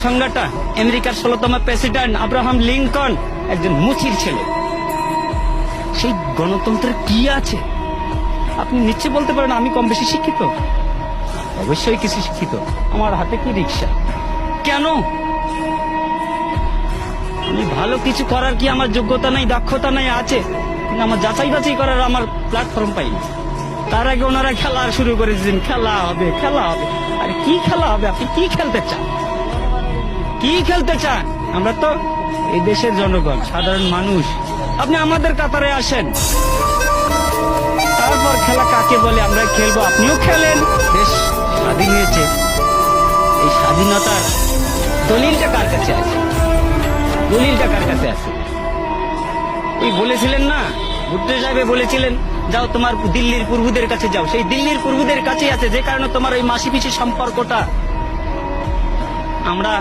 সংজ্ঞাটা আমেরিকার 16তম president Abraham Lincoln একজন মুচির ছেলে। সেই গণতন্ত্রের কি আছে? আপনি নিশ্চয় বলতে পারেন আমি কম বেশি শিক্ষিত। অবশ্যই কিছু শিক্ষিত। আমার হাতে কি রিক্সা? কেন? আমি ভালো কিছু করার কি আমার যোগ্যতা নাই, দক্ষতা নাই? আছে, কিন্তু আমার যাচাই বাছাই করার আমার প্ল্যাটফর্ম পাইনি। তার আগে ওনারা খেলা শুরু করেছেন, খেলা হবে খেলা হবে। আরে কি খেলা হবে? আপনি কি খেলতে চান? কি খেলতে চান? আমরা তো এই দেশের জনগণ, সাধারণ মানুষ। আপনি আমাদের কাতারে আসেন, তারপর খেলা কাকে বলে আমরা খেলবো। আপনিও খেলেন। দেশ স্বাধীন হয়েছে, এই স্বাধীনতার দলিলটা কার কাছে আছে? দলিলটা কার কাছে আছে? ওই বলেছিলেন না, ভুট্টো সাহেব বলেছিলেন যাও তোমার দিল্লির পূর্বদের কাছে যাও। সেই দিল্লির পূর্বদের কাছেই আছে, যে কারণে তোমার ওই মাসি পিসি সম্পর্কটা। আমরা